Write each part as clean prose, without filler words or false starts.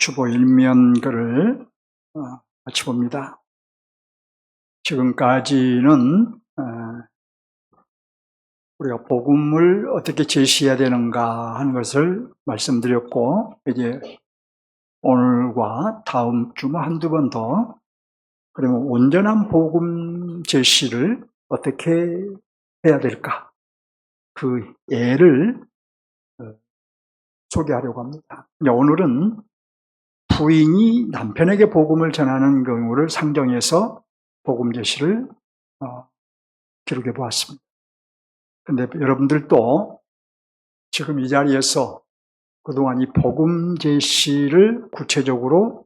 주보 일면글을 같이 봅니다. 지금까지는 우리가 복음을 어떻게 제시해야 되는가 하는 것을 말씀드렸고, 이제 오늘과 다음 주만 한두 번 더, 그러면 온전한 복음 제시를 어떻게 해야 될까? 그 예를 소개하려고 합니다. 오늘은 부인이 남편에게 복음을 전하는 경우를 상정해서 복음 제시를 기록해 보았습니다. 근데 여러분들도 지금 이 자리에서 그동안 이 복음 제시를 구체적으로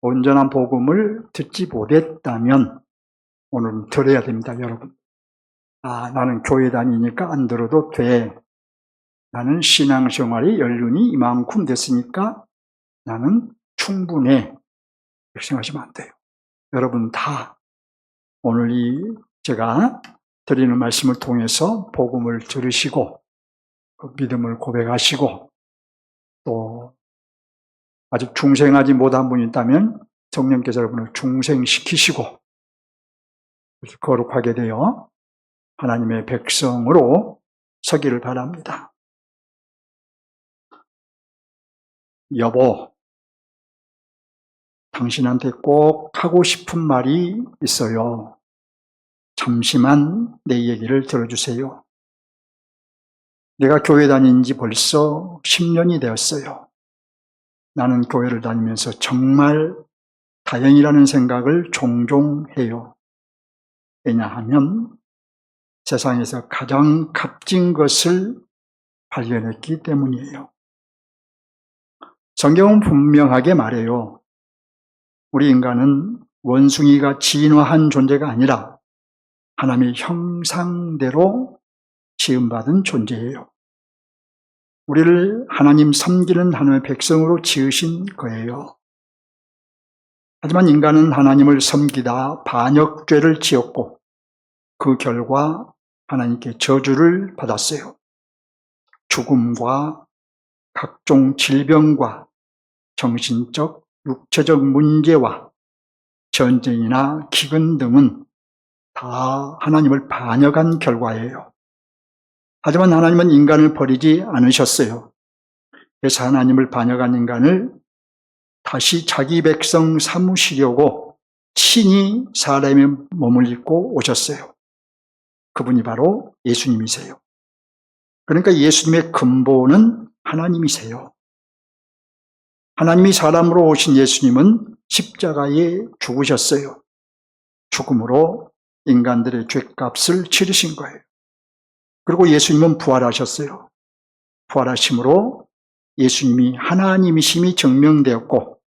온전한 복음을 듣지 못했다면 오늘은 들어야 됩니다, 여러분. 나는 교회 다니니까 안 들어도 돼. 나는 신앙생활이 연륜이 이만큼 됐으니까 나는 충분해. 이렇게 생각하시면 안 돼요. 여러분 다 오늘 제가 드리는 말씀을 통해서 복음을 들으시고 그 믿음을 고백하시고 또 아직 중생하지 못한 분이 있다면 성령께서 여러분을 중생시키시고 거룩하게 되어 하나님의 백성으로 서기를 바랍니다. 여보, 당신한테 꼭 하고 싶은 말이 있어요. 잠시만 내 얘기를 들어주세요. 내가 교회 다닌 지 벌써 10년이 되었어요. 나는 교회를 다니면서 정말 다행이라는 생각을 종종 해요. 왜냐하면 세상에서 가장 값진 것을 발견했기 때문이에요. 성경은 분명하게 말해요. 우리 인간은 원숭이가 진화한 존재가 아니라 하나님의 형상대로 지음받은 존재예요. 우리를 하나님 섬기는 하나님의 백성으로 지으신 거예요. 하지만 인간은 하나님을 섬기다 반역죄를 지었고 그 결과 하나님께 저주를 받았어요. 죽음과 각종 질병과 정신적, 육체적 문제와 전쟁이나 기근 등은 다 하나님을 반역한 결과예요. 하지만 하나님은 인간을 버리지 않으셨어요. 그래서 하나님을 반역한 인간을 다시 자기 백성 삼으시려고 친히 사람의 몸을 입고 오셨어요. 그분이 바로 예수님이세요. 그러니까 예수님의 근본은 하나님이세요. 하나님이 사람으로 오신 예수님은 십자가에 죽으셨어요. 죽음으로 인간들의 죄값을 치르신 거예요. 그리고 예수님은 부활하셨어요. 부활하심으로 예수님이 하나님이심이 증명되었고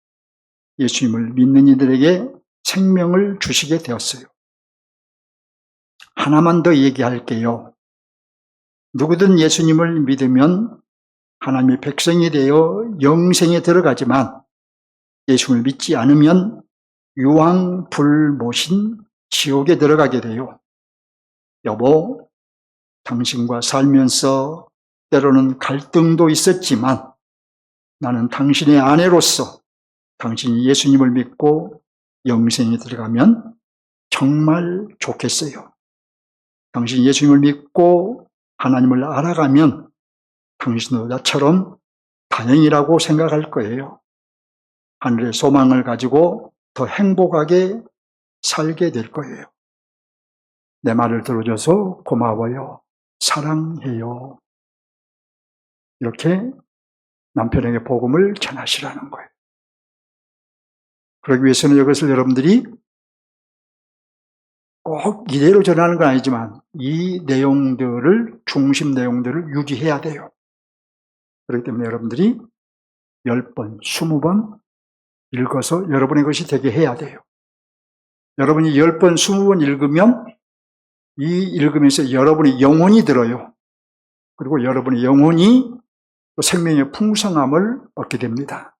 예수님을 믿는 이들에게 생명을 주시게 되었어요. 하나만 더 얘기할게요. 누구든 예수님을 믿으면 하나님의 백성이 되어 영생에 들어가지만 예수님을 믿지 않으면 유황불못인 지옥에 들어가게 돼요. 여보, 당신과 살면서 때로는 갈등도 있었지만 나는 당신의 아내로서 당신이 예수님을 믿고 영생에 들어가면 정말 좋겠어요. 당신이 예수님을 믿고 하나님을 알아가면 당신도 나처럼 다행이라고 생각할 거예요. 하늘의 소망을 가지고 더 행복하게 살게 될 거예요. 내 말을 들어줘서 고마워요. 사랑해요. 이렇게 남편에게 복음을 전하시라는 거예요. 그러기 위해서는 이것을 여러분들이 꼭 이대로 전하는 건 아니지만 이 내용들을, 중심 내용들을 유지해야 돼요. 그렇기 때문에 여러분들이 10번, 20번 읽어서 여러분의 것이 되게 해야 돼요. 여러분이 10번, 20번 읽으면 이 읽으면서 여러분의 영혼이 들어요. 그리고 여러분의 영혼이 또 생명의 풍성함을 얻게 됩니다.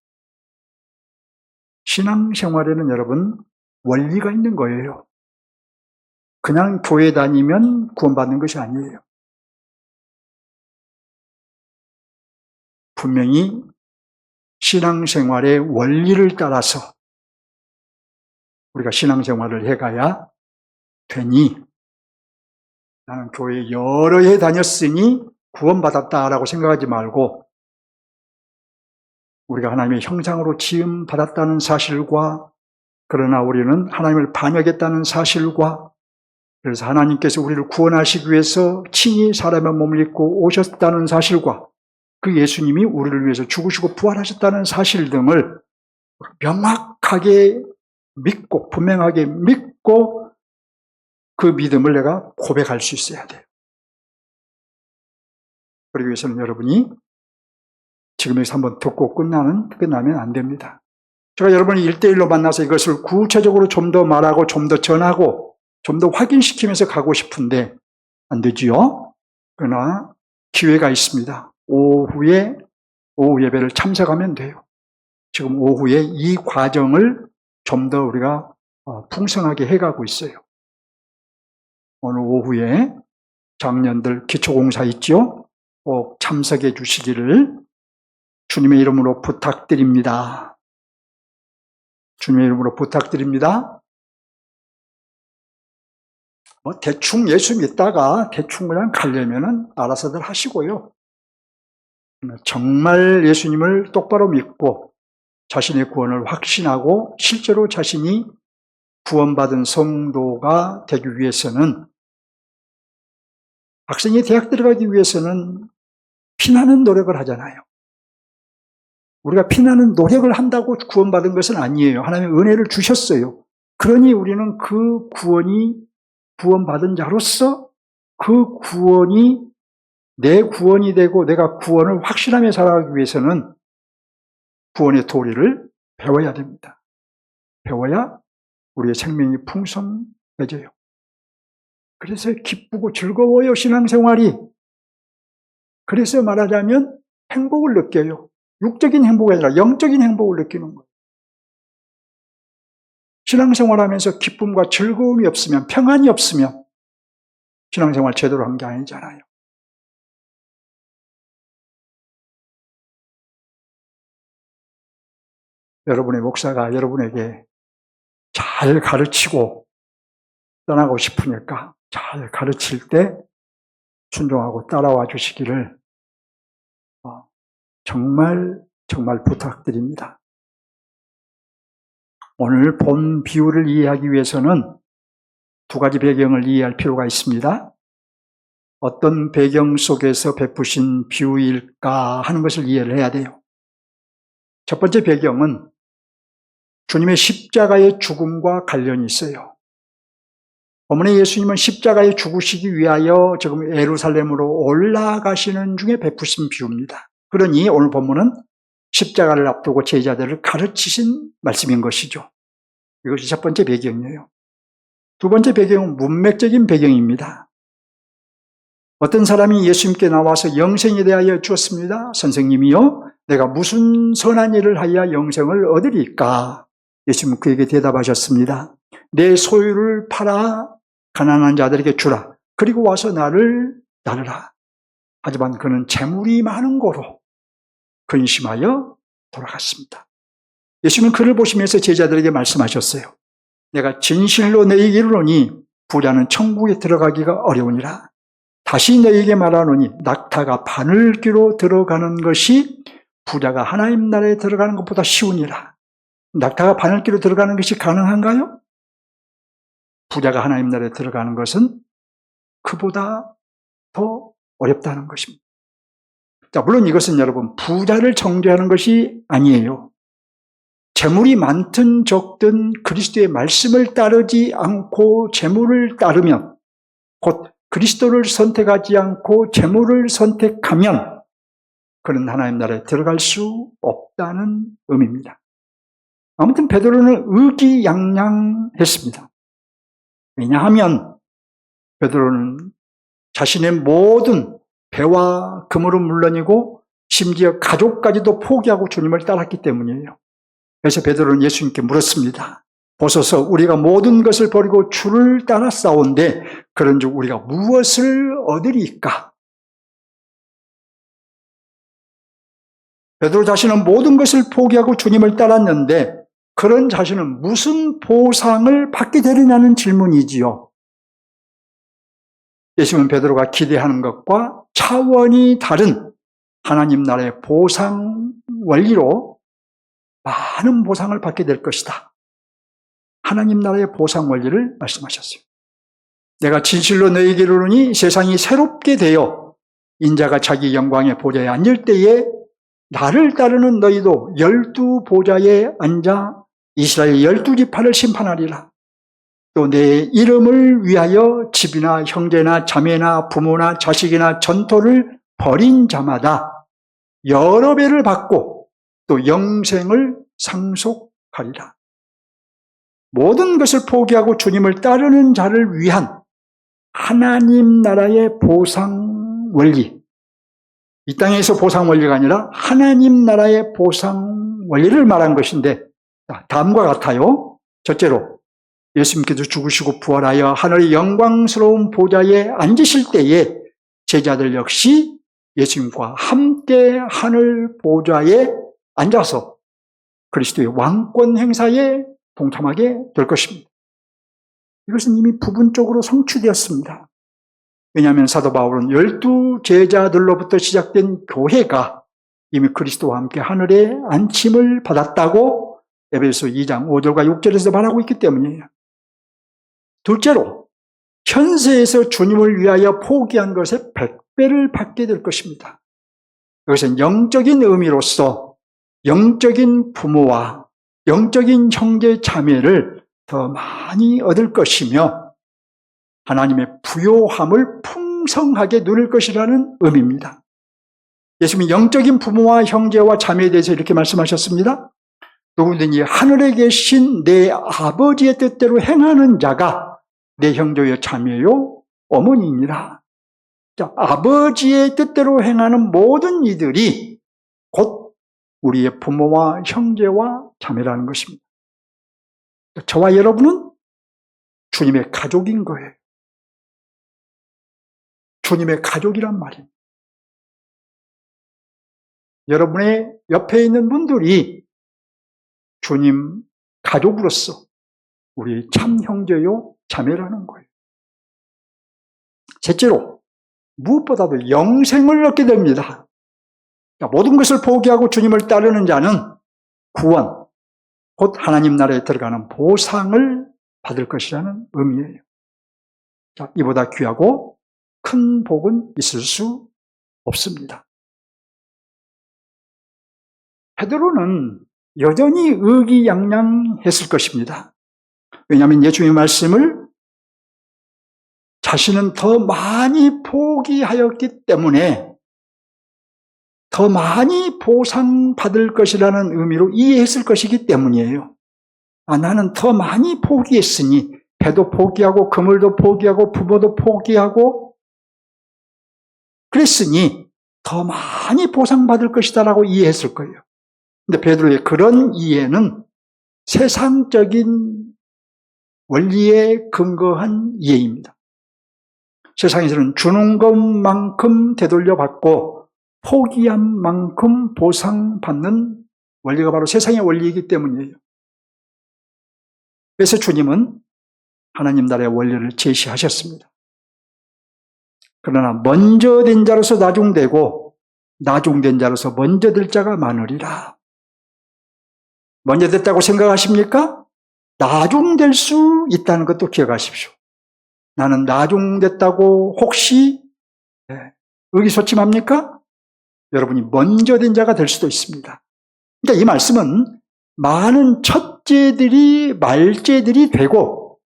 신앙생활에는 여러분 원리가 있는 거예요. 그냥 교회 다니면 구원받는 것이 아니에요. 분명히 신앙생활의 원리를 따라서 우리가 신앙생활을 해가야 되니, 나는 교회 여러 해 다녔으니 구원받았다라고 생각하지 말고, 우리가 하나님의 형상으로 지음받았다는 사실과, 그러나 우리는 하나님을 반역했다는 사실과, 그래서 하나님께서 우리를 구원하시기 위해서 친히 사람의 몸을 입고 오셨다는 사실과, 그 예수님이 우리를 위해서 죽으시고 부활하셨다는 사실 등을 명확하게 믿고, 분명하게 믿고, 그 믿음을 내가 고백할 수 있어야 돼요. 그러기 위해서는 여러분이 지금 여기서 한번 듣고 끝나면 안 됩니다. 제가 여러분이 1대1로 만나서 이것을 구체적으로 좀 더 말하고, 좀 더 전하고, 좀 더 확인시키면서 가고 싶은데 안 되지요. 그러나 기회가 있습니다. 오후 예배를 참석하면 돼요. 지금 오후에 이 과정을 좀 더 우리가 풍성하게 해가고 있어요. 오늘 오후에 장년들 기초공사 있죠? 꼭 참석해 주시기를 주님의 이름으로 부탁드립니다. 주님의 이름으로 부탁드립니다. 대충 예수 믿다가 대충 그냥 가려면은 알아서들 하시고요. 정말 예수님을 똑바로 믿고 자신의 구원을 확신하고 실제로 자신이 구원받은 성도가 되기 위해서는, 학생이 대학 들어가기 위해서는 피나는 노력을 하잖아요. 우리가 피나는 노력을 한다고 구원받은 것은 아니에요. 하나님의 은혜를 주셨어요. 그러니 우리는 그 구원받은 자로서 그 구원이 내 구원이 되고 내가 구원을 확신하며 살아가기 위해서는 구원의 도리를 배워야 됩니다. 배워야 우리의 생명이 풍성해져요. 그래서 기쁘고 즐거워요, 신앙생활이. 그래서 말하자면 행복을 느껴요. 육적인 행복이 아니라 영적인 행복을 느끼는 거예요. 신앙생활하면서 기쁨과 즐거움이 없으면, 평안이 없으면 신앙생활 제대로 한 게 아니잖아요. 여러분의 목사가 여러분에게 잘 가르치고 떠나고 싶으니까 잘 가르칠 때 순종하고 따라와 주시기를 정말 부탁드립니다. 오늘 본 비유를 이해하기 위해서는 두 가지 배경을 이해할 필요가 있습니다. 어떤 배경 속에서 베푸신 비유일까 하는 것을 이해를 해야 돼요. 첫 번째 배경은 주님의 십자가의 죽음과 관련이 있어요. 어머니 예수님은 십자가에 죽으시기 위하여 지금 예루살렘으로 올라가시는 중에 베푸신 비유입니다. 그러니 오늘 본문은 십자가를 앞두고 제자들을 가르치신 말씀인 것이죠. 이것이 첫 번째 배경이에요. 두 번째 배경은 문맥적인 배경입니다. 어떤 사람이 예수님께 나와서 영생에 대하여 주었습니다. 선생님이요, 내가 무슨 선한 일을 하여 영생을 얻으리까? 예수님은 그에게 대답하셨습니다. 내 소유를 팔아 가난한 자들에게 주라. 그리고 와서 나를 따르라. 하지만 그는 재물이 많은 고로 근심하여 돌아갔습니다. 예수님은 그를 보시면서 제자들에게 말씀하셨어요. 내가 진실로 너희에게 이르노니 부자는 천국에 들어가기가 어려우니라. 다시 너희에게 말하노니 낙타가 바늘귀로 들어가는 것이 부자가 하나님 나라에 들어가는 것보다 쉬우니라. 낙타가 바늘귀로 들어가는 것이 가능한가요? 부자가 하나님 나라에 들어가는 것은 그보다 더 어렵다는 것입니다. 자, 물론 이것은 여러분 부자를 정죄하는 것이 아니에요. 재물이 많든 적든 그리스도의 말씀을 따르지 않고 재물을 따르면, 곧 그리스도를 선택하지 않고 재물을 선택하면 그는 하나님 나라에 들어갈 수 없다는 의미입니다. 아무튼 베드로는 의기양양했습니다. 왜냐하면 베드로는 자신의 모든 배와 금은 물론이고 심지어 가족까지도 포기하고 주님을 따랐기 때문이에요. 그래서 베드로는 예수님께 물었습니다. 보소서, 우리가 모든 것을 버리고 주를 따라 싸운데 그런즉 우리가 무엇을 얻으리까? 베드로 자신은 모든 것을 포기하고 주님을 따랐는데 그런 자신은 무슨 보상을 받게 되느냐는 질문이지요. 예수님은 베드로가 기대하는 것과 차원이 다른 하나님 나라의 보상 원리로 많은 보상을 받게 될 것이다. 하나님 나라의 보상 원리를 말씀하셨어요. 내가 진실로 너희에게 이르노니 세상이 새롭게 되어 인자가 자기 영광의 보좌에 앉을 때에 나를 따르는 너희도 12 보좌에 앉아 이스라엘 12지파를 심판하리라. 또 내 이름을 위하여 집이나 형제나 자매나 부모나 자식이나 전토를 벌인 자마다 여러 배를 받고 또 영생을 상속하리라. 모든 것을 포기하고 주님을 따르는 자를 위한 하나님 나라의 보상 원리, 이 땅에서 보상 원리가 아니라 하나님 나라의 보상 원리를 말한 것인데, 다음과 같아요. 첫째로 예수님께서 죽으시고 부활하여 하늘의 영광스러운 보좌에 앉으실 때에 제자들 역시 예수님과 함께 하늘 보좌에 앉아서 그리스도의 왕권 행사에 동참하게 될 것입니다. 이것은 이미 부분적으로 성취되었습니다. 왜냐하면 사도 바울은 12 제자들로부터 시작된 교회가 이미 그리스도와 함께 하늘에 안침을 받았다고 에베소 2장 5절과 6절에서 말하고 있기 때문이에요. 둘째로 현세에서 주님을 위하여 포기한 것의 100배를 받게 될 것입니다. 이것은 영적인 의미로서 영적인 부모와 영적인 형제 자매를 더 많이 얻을 것이며 하나님의 부요함을 풍성하게 누릴 것이라는 의미입니다. 예수님이 영적인 부모와 형제와 자매에 대해서 이렇게 말씀하셨습니다. 누구든지 하늘에 계신 내 아버지의 뜻대로 행하는 자가 내 형제요 자매요 어머니이니라. 자, 아버지의 뜻대로 행하는 모든 이들이 곧 우리의 부모와 형제와 자매라는 것입니다. 저와 여러분은 주님의 가족인 거예요. 주님의 가족이란 말입니다. 여러분의 옆에 있는 분들이 주님 가족으로서 우리 참 형제요 자매라는 거예요. 셋째로 무엇보다도 영생을 얻게 됩니다. 모든 것을 포기하고 주님을 따르는 자는 구원, 곧 하나님 나라에 들어가는 보상을 받을 것이라는 의미예요. 자, 이보다 귀하고 큰 복은 있을 수 없습니다. 베드로는 여전히 의기양양했을 것입니다. 왜냐하면 예수님의 말씀을 자신은 더 많이 포기하였기 때문에 더 많이 보상받을 것이라는 의미로 이해했을 것이기 때문이에요. 나는 더 많이 포기했으니 배도 포기하고 그물도 포기하고 부모도 포기하고 그랬으니 더 많이 보상받을 것이다라고 이해했을 거예요. 근데 베드로의 그런 이해는 세상적인 원리에 근거한 이해입니다. 세상에서는 주는 것만큼 되돌려받고 포기한 만큼 보상받는 원리가 바로 세상의 원리이기 때문이에요. 그래서 주님은 하나님 나라의 원리를 제시하셨습니다. 그러나 먼저 된 자로서 나중되고 나중된 자로서 먼저 될 자가 많으리라. 먼저 됐다고 생각하십니까? 나중될 수 있다는 것도 기억하십시오. 나는 나중됐다고 혹시 의기소침합니까? 여러분이 먼저 된 자가 될 수도 있습니다. 그러니까 이 말씀은 많은 첫째들이 말째들이 되고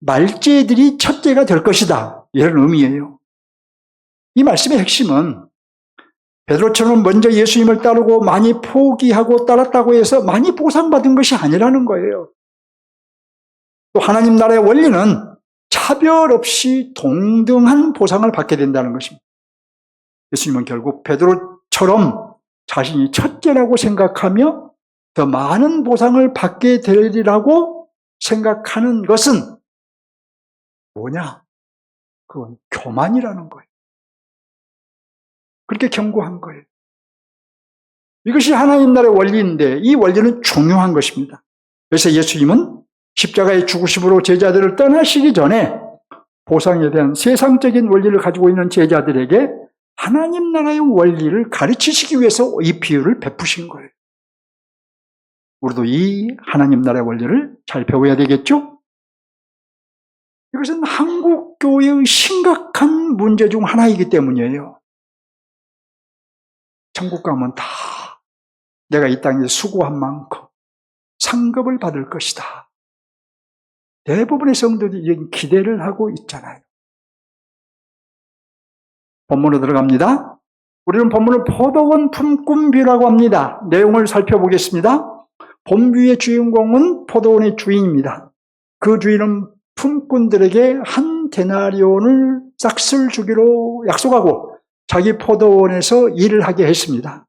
말째들이 첫째가 될 것이다, 이런 의미예요. 이 말씀의 핵심은 베드로처럼 먼저 예수님을 따르고 많이 포기하고 따랐다고 해서 많이 보상받은 것이 아니라는 거예요. 또 하나님 나라의 원리는 차별 없이 동등한 보상을 받게 된다는 것입니다. 예수님은 결국 베드로처럼 자신이 첫째라고 생각하며 더 많은 보상을 받게 되리라고 생각하는 것은 뭐냐? 그건 교만이라는 거예요. 그렇게 경고한 거예요. 이것이 하나님 나라의 원리인데 이 원리는 중요한 것입니다. 그래서 예수님은 십자가의 죽으심으로 제자들을 떠나시기 전에 보상에 대한 세상적인 원리를 가지고 있는 제자들에게 하나님 나라의 원리를 가르치시기 위해서 이 비유를 베푸신 거예요. 우리도 이 하나님 나라의 원리를 잘 배워야 되겠죠? 이것은 한국 교회의 심각한 문제 중 하나이기 때문이에요. 천국 가면 다 내가 이 땅에 수고한 만큼 상급을 받을 것이다. 대부분의 성도들이 이런 기대를 하고 있잖아요. 본문으로 들어갑니다. 우리는 본문을 포도원 품꾼비라고 합니다. 내용을 살펴보겠습니다. 본비의 주인공은 포도원의 주인입니다. 그 주인은 품꾼들에게 한 데나리온을 싹쓸 주기로 약속하고 자기 포도원에서 일을 하게 했습니다.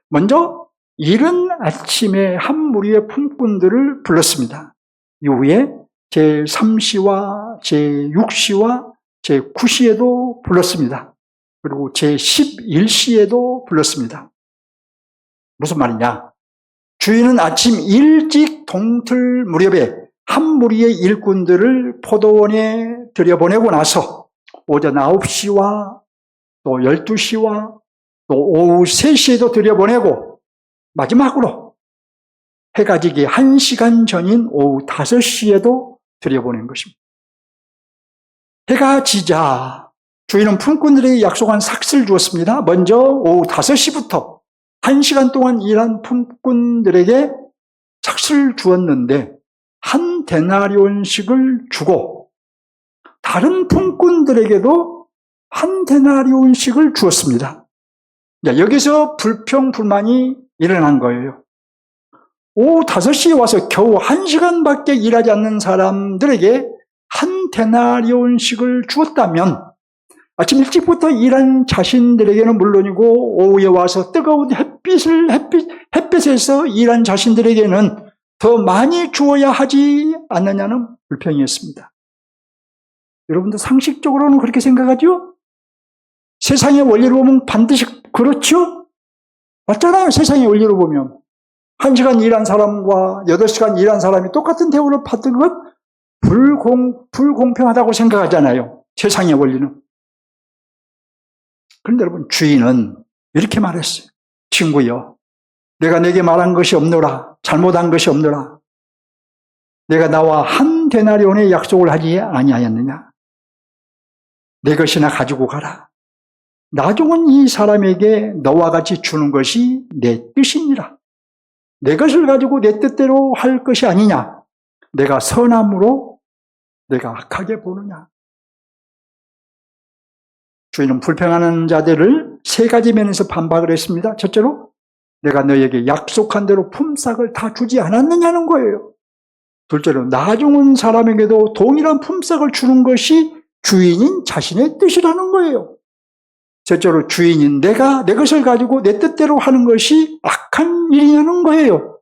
먼저 이른 아침에 한 무리의 품꾼들을 불렀습니다. 이후에 제3시와 제6시와 제9시에도 불렀습니다. 그리고 제11시에도 불렀습니다. 무슨 말이냐? 주인은 아침 일찍 동틀 무렵에 한 무리의 일꾼들을 포도원에 들여보내고 나서 오전 9시와 또 12시와 또 오후 3시에도 들여보내고 마지막으로 해가 지기 1시간 전인 오후 5시에도 들여보낸 것입니다. 해가 지자 주인은 품꾼들에게 약속한 삭스를 주었습니다. 먼저 오후 5시부터 1시간 동안 일한 품꾼들에게 삭스를 주었는데 한 데나리온씩을 주고 다른 품꾼들에게도 한 데나리온씩을 주었습니다. 여기서 불평불만이 일어난 거예요. 오후 5시에 와서 겨우 1시간밖에 일하지 않는 사람들에게 한 데나리온씩을 주었다면 아침 일찍부터 일한 자신들에게는 물론이고 오후에 와서 뜨거운 햇빛에서 일한 자신들에게는 더 많이 주어야 하지 않느냐는 불평이었습니다. 여러분도 상식적으로는 그렇게 생각하죠? 세상의 원리로 보면 반드시 그렇죠? 맞잖아요. 세상의 원리로 보면 1시간 일한 사람과 8시간 일한 사람이 똑같은 대우를 받는 것 불공평하다고 생각하잖아요. 세상의 원리는. 그런데 여러분 주인은 이렇게 말했어요. 친구여, 내가 내게 말한 것이 없노라. 잘못한 것이 없노라. 내가 나와 한 데나리온의 약속을 하지 아니하였느냐. 내 것이나 가지고 가라. 나중은 이 사람에게 너와 같이 주는 것이 내 뜻이니라. 내 것을 가지고 내 뜻대로 할 것이 아니냐. 내가 선함으로 내가 악하게 보느냐. 주인은 불평하는 자들을 3가지 면에서 반박을 했습니다. 첫째로 내가 너에게 약속한 대로 품삯을 다 주지 않았느냐는 거예요. 둘째로 나중은 사람에게도 동일한 품삯을 주는 것이 주인인 자신의 뜻이라는 거예요. 셋째로 주인인 내가 내 것을 가지고 내 뜻대로 하는 것이 악한 일이냐는 거예요.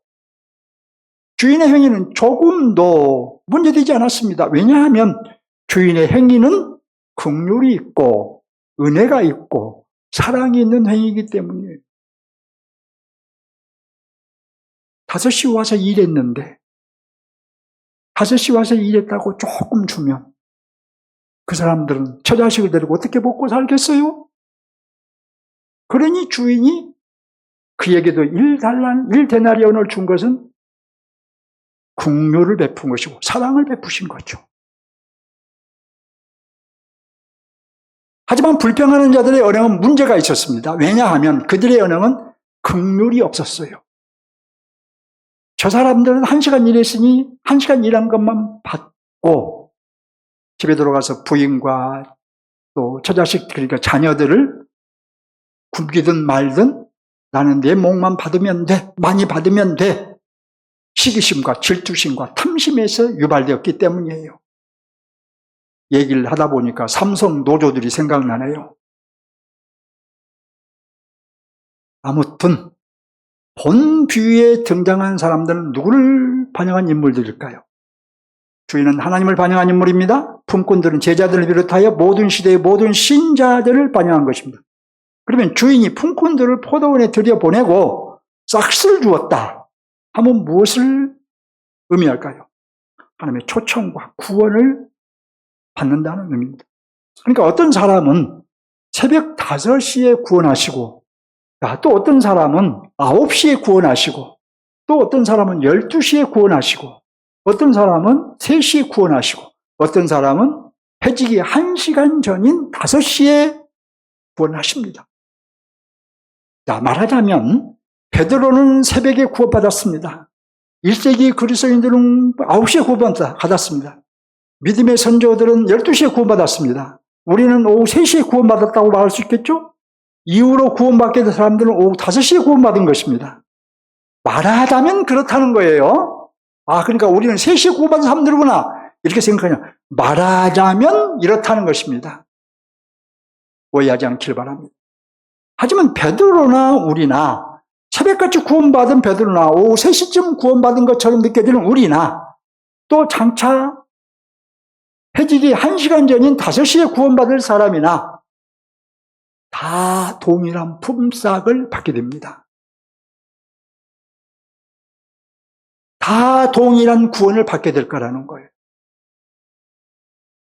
주인의 행위는 조금도 문제되지 않았습니다. 왜냐하면 주인의 행위는 긍휼이 있고 은혜가 있고 사랑이 있는 행위이기 때문이에요. 5시 와서 일했는데 5시 와서 일했다고 조금 주면 그 사람들은 처자식을 데리고 어떻게 먹고 살겠어요? 그러니 주인이 그에게도 1데나리온을 준 것은 긍휼을 베푼 것이고 사랑을 베푸신 거죠. 하지만 불평하는 자들의 언행은 문제가 있었습니다. 왜냐하면 그들의 언행은 긍휼이 없었어요. 저 사람들은 1시간 일했으니 1시간 일한 것만 받고 집에 들어가서 부인과 또 처자식, 그러니까 자녀들을 굶기든 말든 나는 내 몫만 받으면 돼, 많이 받으면 돼. 시기심과 질투심과 탐심에서 유발되었기 때문이에요. 얘기를 하다 보니까 삼성 노조들이 생각나네요. 아무튼 본 비유에 등장한 사람들은 누구를 반영한 인물들일까요? 주인은 하나님을 반영한 인물입니다. 품꾼들은 제자들을 비롯하여 모든 시대의 모든 신자들을 반영한 것입니다. 그러면 주인이 품꾼들을 포도원에 들여보내고 싹스를 주었다 하면 무엇을 의미할까요? 하나님의 초청과 구원을 받는다는 의미입니다. 그러니까 어떤 사람은 새벽 5시에 구원하시고, 또 어떤 사람은 9시에 구원하시고, 또 어떤 사람은 12시에 구원하시고, 어떤 사람은 3시에 구원하시고, 어떤 사람은 해지기 1시간 전인 5시에 구원하십니다. 자, 말하자면 베드로는 새벽에 구원받았습니다. 1세기 그리스도인들은 9시에 구원받았습니다. 믿음의 선조들은 12시에 구원받았습니다. 우리는 오후 3시에 구원받았다고 말할 수 있겠죠? 이후로 구원받게 된 사람들은 오후 5시에 구원받은 것입니다. 말하자면 그렇다는 거예요. 그러니까 우리는 3시에 구원받은 사람들구나 이렇게 생각하냐. 말하자면 이렇다는 것입니다. 오해하지 않기를 바랍니다. 하지만 베드로나 우리나 새벽같이 구원받은 베드로나 오후 3시쯤 구원받은 것처럼 느껴지는 우리나 또 장차 해지기 1시간 전인 5시에 구원받을 사람이나 다 동일한 품삯을 받게 됩니다. 다 동일한 구원을 받게 될 거라는 거예요.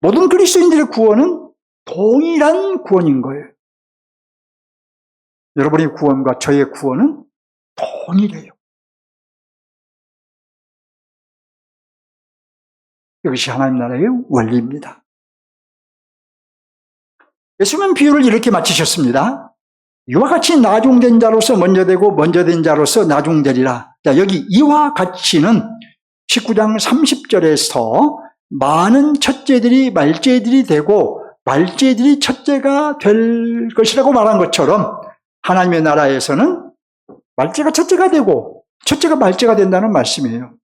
모든 그리스도인들의 구원은 동일한 구원인 거예요. 여러분의 구원과 저의 구원은 동일해요. 이것이 하나님 나라의 원리입니다. 예수님은 비유를 이렇게 마치셨습니다. 이와 같이 나중된 자로서 먼저 되고 먼저 된 자로서 나중되리라. 자, 여기 이와 같이는 19장 30절에서 많은 첫째들이 말째들이 되고 말째들이 첫째가 될 것이라고 말한 것처럼 하나님의 나라에서는 말째가 첫째가 되고 첫째가 말째가 된다는 말씀이에요.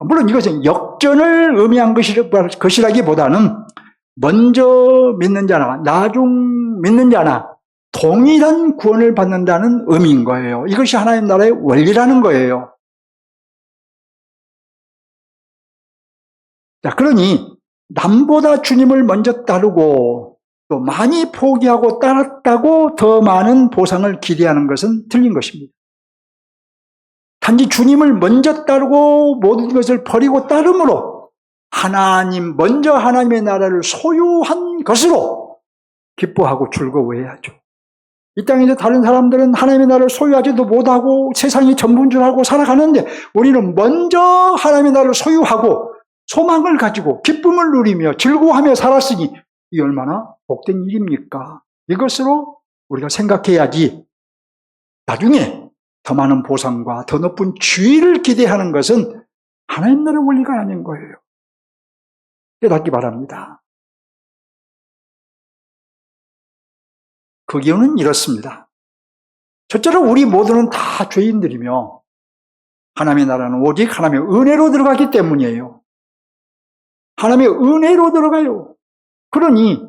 물론 이것은 역전을 의미한 것이라기보다는 먼저 믿는 자나 나중 믿는 자나 동일한 구원을 받는다는 의미인 거예요. 이것이 하나님 나라의 원리라는 거예요. 자, 그러니 남보다 주님을 먼저 따르고 또 많이 포기하고 따랐다고 더 많은 보상을 기대하는 것은 틀린 것입니다. 단지 주님을 먼저 따르고 모든 것을 버리고 따름으로 먼저 하나님의 나라를 소유한 것으로 기뻐하고 즐거워해야죠. 이 땅에서 다른 사람들은 하나님의 나라를 소유하지도 못하고 세상이 전부인 줄 알고 살아가는데 우리는 먼저 하나님의 나라를 소유하고 소망을 가지고 기쁨을 누리며 즐거워하며 살았으니 이 얼마나 복된 일입니까? 이것으로 우리가 생각해야지 나중에 더 많은 보상과 더 높은 지위를 기대하는 것은 하나님 나라의 원리가 아닌 거예요. 깨닫기 바랍니다. 그 이유는 이렇습니다. 첫째로 우리 모두는 다 죄인들이며 하나님의 나라는 오직 하나님의 은혜로 들어가기 때문이에요. 하나님의 은혜로 들어가요. 그러니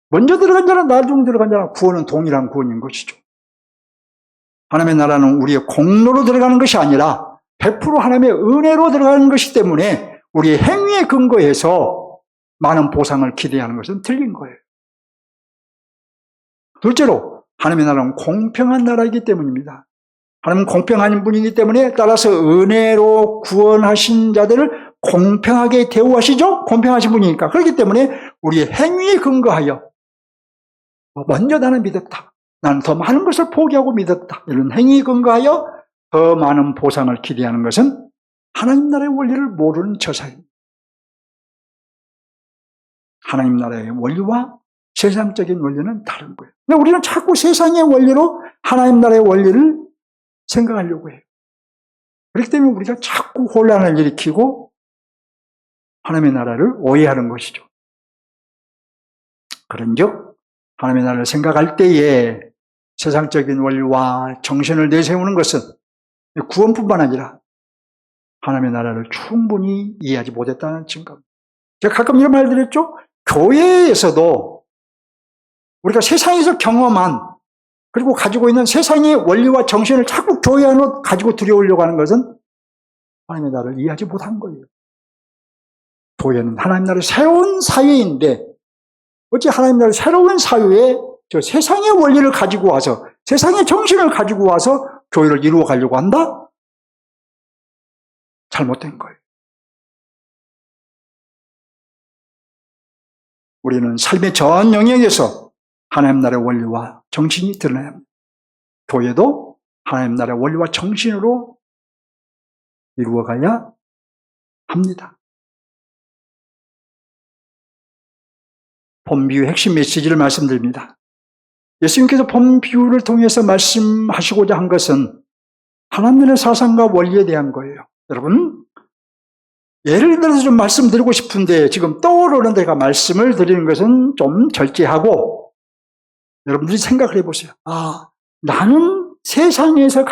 먼저 들어간 자나 나중 들어간 자나 구원은 동일한 구원인 것이죠. 하나님의 나라는 우리의 공로로 들어가는 것이 아니라 100% 하나님의 은혜로 들어가는 것이기 때문에 우리의 행위에 근거해서 많은 보상을 기대하는 것은 틀린 거예요. 둘째로 하나님의 나라는 공평한 나라이기 때문입니다. 하나님은 공평한 분이기 때문에 따라서 은혜로 구원하신 자들을 공평하게 대우하시죠? 공평하신 분이니까. 그렇기 때문에 우리의 행위에 근거하여 먼저 나는 믿었다. 나는 더 많은 것을 포기하고 믿었다. 이런 행위에 근거하여 더 많은 보상을 기대하는 것은 하나님 나라의 원리를 모르는 처사입니다. 하나님 나라의 원리와 세상적인 원리는 다른 거예요. 근데 우리는 자꾸 세상의 원리로 하나님 나라의 원리를 생각하려고 해요. 그렇기 때문에 우리가 자꾸 혼란을 일으키고 하나님의 나라를 오해하는 것이죠. 그런즉 하나님의 나라를 생각할 때에 세상적인 원리와 정신을 내세우는 것은 구원뿐만 아니라 하나님의 나라를 충분히 이해하지 못했다는 증거입니다. 제가 가끔 이런 말 드렸죠? 교회에서도 우리가 세상에서 경험한 그리고 가지고 있는 세상의 원리와 정신을 자꾸 교회 안으로 가지고 들여오려고 하는 것은 하나님의 나라를 이해하지 못한 거예요. 교회는 하나님 나라의 새로운 사회인데 어찌 하나님 나라의 새로운 사회에 저 세상의 원리를 가지고 와서 세상의 정신을 가지고 와서 교회를 이루어 가려고 한다? 잘못된 거예요. 우리는 삶의 전 영역에서 하나님 나라의 원리와 정신이 드러나야 합니다. 교회도 하나님 나라의 원리와 정신으로 이루어가야 합니다. 본 비유의 핵심 메시지를 말씀드립니다. 예수님께서 본 비유를 통해서 말씀하시고자 한 것은 하나님의 사상과 원리에 대한 거예요. 여러분, 예를 들어서 좀 말씀드리고 싶은데 지금 떠오르는 데가 말씀을 드리는 것은 좀 절제하고 여러분들이 생각을 해보세요. 나는 세상에서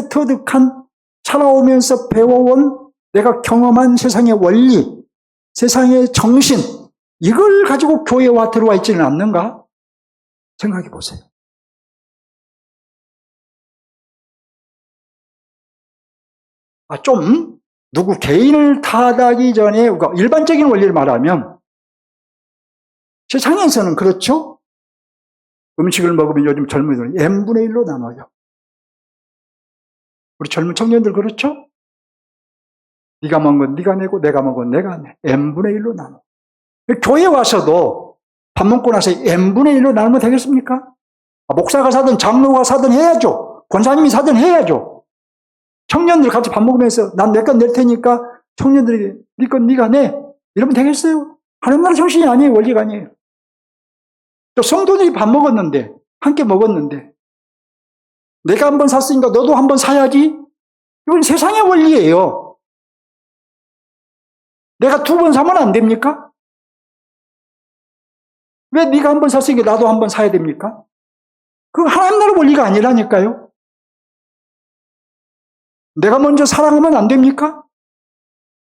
터득한 살아오면서 배워온 내가 경험한 세상의 원리, 세상의 정신, 이걸 가지고 교회와 들어와 있지는 않는가? 생각해 보세요. 좀 누구 개인을 탓하기 전에 일반적인 원리를 말하면 세상에서는 그렇죠? 음식을 먹으면 요즘 젊은이들은 n분의 1로 나눠요. 우리 젊은 청년들 그렇죠? 네가 먹은 건 네가 내고 내가 먹은 건 내가 내. n분의 1로 나눠. 교회 와서도 밥 먹고 나서 n분의 1로 나누면 되겠습니까? 목사가 사든 장로가 사든 해야죠. 권사님이 사든 해야죠. 청년들 같이 밥 먹으면서 난 내 건 낼 테니까 청년들에게 네 건 네가 내. 이러면 되겠어요? 하나님 나라 정신이 아니에요. 원리가 아니에요. 또 성도들이 밥 먹었는데, 함께 먹었는데, 내가 한번 샀으니까 너도 한번 사야지? 이건 세상의 원리예요. 내가 2번 사면 안 됩니까? 왜 네가 한번 샀으니까 나도 한번 사야 됩니까? 그건 하나님 나라 원리가 아니라니까요. 내가 먼저 사랑하면 안 됩니까?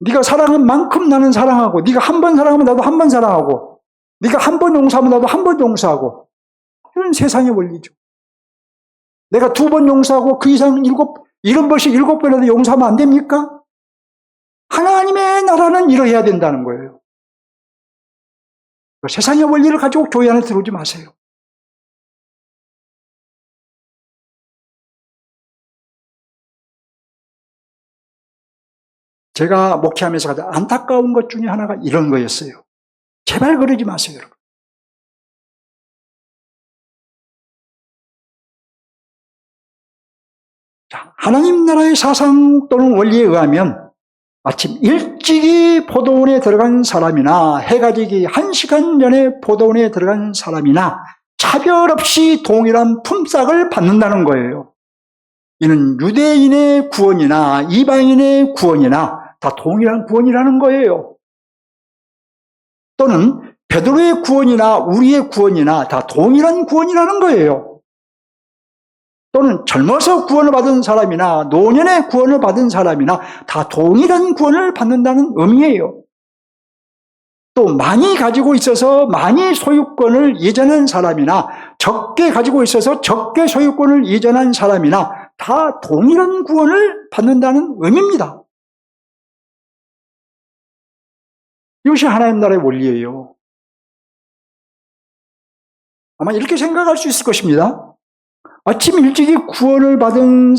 네가 사랑한 만큼 나는 사랑하고, 네가 한 번 사랑하면 나도 한 번 사랑하고, 네가 한 번 용서하면 나도 한 번 용서하고. 이런 세상의 원리죠. 내가 2번 용서하고 그 이상 70번씩 7번이라도 용서하면 안 됩니까? 하나님의 나라는 이러해야 된다는 거예요. 세상의 원리를 가지고 교회 안에 들어오지 마세요. 제가 목회하면서 가장 안타까운 것 중에 하나가 이런 거였어요. 제발 그러지 마세요, 여러분. 자, 하나님 나라의 사상 또는 원리에 의하면 아침 일찍이 포도원에 들어간 사람이나 해가 지기 1시간 전에 포도원에 들어간 사람이나 차별 없이 동일한 품삯을 받는다는 거예요. 이는 유대인의 구원이나 이방인의 구원이나 다 동일한 구원이라는 거예요. 또는 베드로의 구원이나 우리의 구원이나 다 동일한 구원이라는 거예요. 또는 젊어서 구원을 받은 사람이나 노년에 구원을 받은 사람이나 다 동일한 구원을 받는다는 의미예요. 또 많이 가지고 있어서 많이 소유권을 이전한 사람이나 적게 가지고 있어서 적게 소유권을 이전한 사람이나 다 동일한 구원을 받는다는 의미입니다. 이것이 하나님 나라의 원리예요. 아마 이렇게 생각할 수 있을 것입니다. 아침 일찍이 구원받은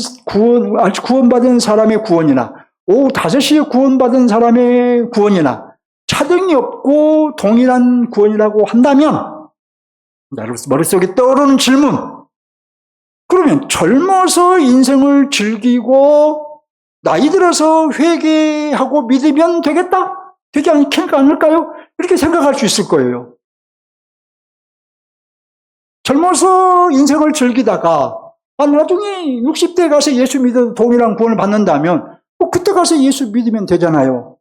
사람의 구원이나 오후 5시에 구원받은 사람의 구원이나 차등이 없고 동일한 구원이라고 한다면 여러분 머릿속에 떠오르는 질문, 그러면 젊어서 인생을 즐기고 나이 들어서 회개하고 믿으면 되겠다? 되지 않을까요? 이렇게 생각할 수 있을 거예요. 젊어서 인생을 즐기다가 나중에 60대 가서 예수 믿어도 동일한 구원을 받는다면 그때 가서 예수 믿으면 되잖아요.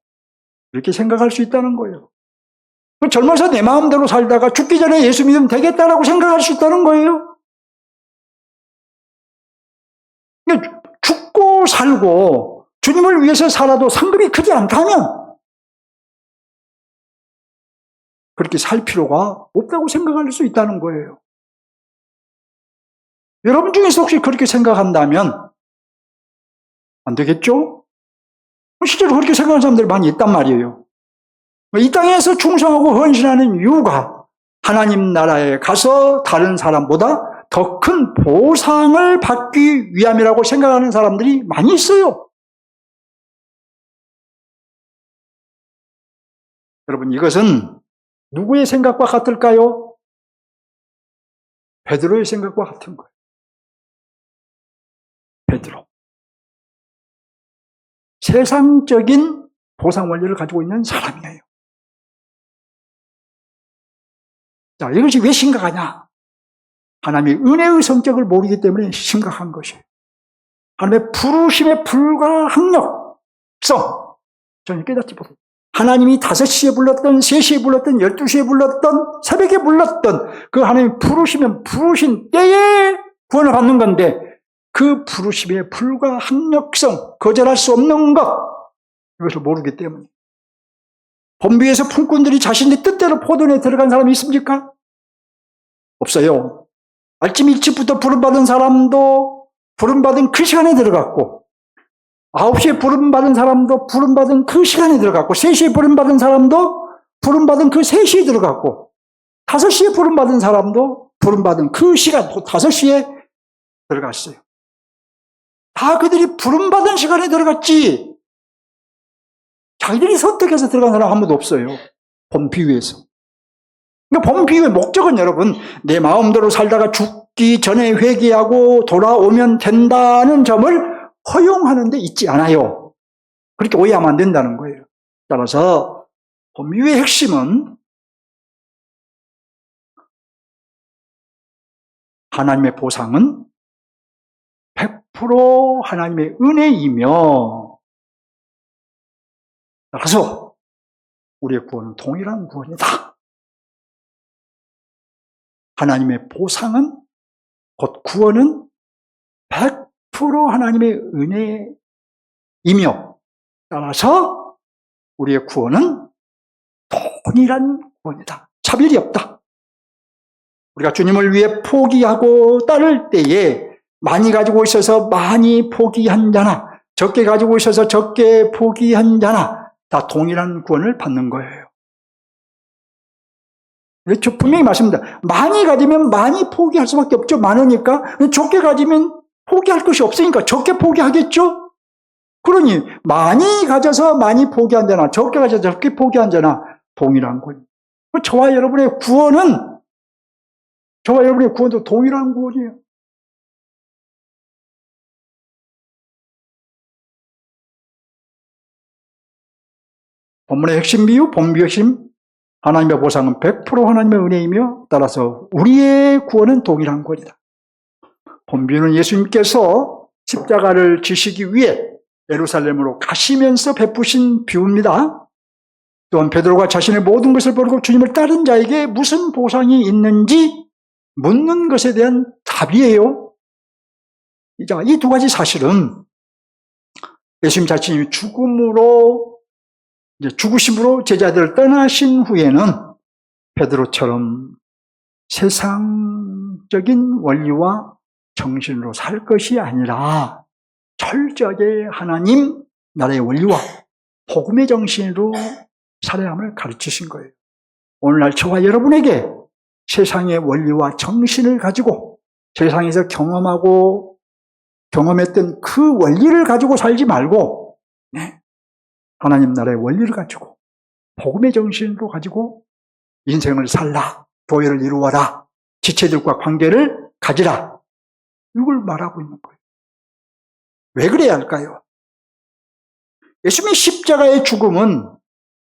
이렇게 생각할 수 있다는 거예요. 젊어서 내 마음대로 살다가 죽기 전에 예수 믿으면 되겠다라고 생각할 수 있다는 거예요. 죽고 살고 주님을 위해서 살아도 상급이 크지 않다면 그렇게 살 필요가 없다고 생각할 수 있다는 거예요. 여러분 중에서 혹시 그렇게 생각한다면 안 되겠죠? 실제로 그렇게 생각하는 사람들이 많이 있단 말이에요. 이 땅에서 충성하고 헌신하는 이유가 하나님 나라에 가서 다른 사람보다 더 큰 보상을 받기 위함이라고 생각하는 사람들이 많이 있어요. 여러분, 이것은 누구의 생각과 같을까요? 베드로의 생각과 같은 거예요. 베드로. 세상적인 보상 원리를 가지고 있는 사람이에요. 자, 이것이 왜 심각하냐? 하나님의 은혜의 성격을 모르기 때문에 심각한 것이에요. 하나님의 부르심의 불가항력성, 저는 깨닫지 못해요. 하나님이 5시에 불렀던, 3시에 불렀던, 12시에 불렀던, 새벽에 불렀던 그 하나님의 부르시면 부르신 때에 구원을 받는 건데, 그 부르심의 불가항력성, 거절할 수 없는 것, 이것을 모르기 때문에. 본비에서 품꾼들이 자신의 뜻대로 포도원에 들어간 사람이 있습니까? 없어요. 아침 일찍부터 부름받은 사람도 부름받은 그 시간에 들어갔고, 9시에 부름받은 사람도 부름받은 그 시간에 들어갔고, 3시에 부름받은 사람도 부름받은 그 3시에 들어갔고, 5시에 부름받은 사람도 부름받은 그 시간, 5시에 들어갔어요. 다 그들이 부름받은 시간에 들어갔지, 자기들이 선택해서 들어간 사람 아무도 없어요. 본비유에서. 그러니까 본비유의 목적은 여러분, 내 마음대로 살다가 죽기 전에 회개하고 돌아오면 된다는 점을 허용하는 데 있지 않아요. 그렇게 오해하면 안 된다는 거예요. 따라서 본비유의 핵심은 하나님의 보상은 100% 하나님의 은혜이며, 따라서 우리의 구원은 동일한 구원이다. 하나님의 보상은, 곧 구원은 100% 하나님의 은혜이며, 따라서 우리의 구원은 동일한 구원이다. 차별이 없다. 우리가 주님을 위해 포기하고 따를 때에 많이 가지고 있어서 많이 포기한 자나, 적게 가지고 있어서 적게 포기한 자나 다 동일한 구원을 받는 거예요. 저 분명히 말씀드립니다. 많이 가지면 많이 포기할 수밖에 없죠. 많으니까. 적게 가지면 포기할 것이 없으니까 적게 포기하겠죠. 그러니 많이 가져서 많이 포기한 자나 적게 가져서 적게 포기한 자나 동일한 구원. 저와 여러분의 구원도 동일한 구원이에요. 본문의 핵심 비유, 본비유 핵심, 하나님의 보상은 100% 하나님의 은혜이며, 따라서 우리의 구원은 동일한 구원이다. 본비유는 예수님께서 십자가를 지시기 위해 예루살렘으로 가시면서 베푸신 비유입니다. 또한 베드로가 자신의 모든 것을 버리고 주님을 따른 자에게 무슨 보상이 있는지 묻는 것에 대한 답이에요. 이 두 가지 사실은 예수님 자신이 죽으심으로 제자들을 떠나신 후에는 베드로처럼 세상적인 원리와 정신으로 살 것이 아니라 철저하게 하나님 나라의 원리와 복음의 정신으로 살아야 함을 가르치신 거예요. 오늘날 저와 여러분에게 세상의 원리와 정신을 가지고 세상에서 경험했던 그 원리를 가지고 살지 말고, 하나님 나라의 원리를 가지고 복음의 정신으로 가지고 인생을 살라, 교회를 이루어라, 지체들과 관계를 가지라, 이걸 말하고 있는 거예요. 왜 그래야 할까요? 예수님의 십자가의 죽음은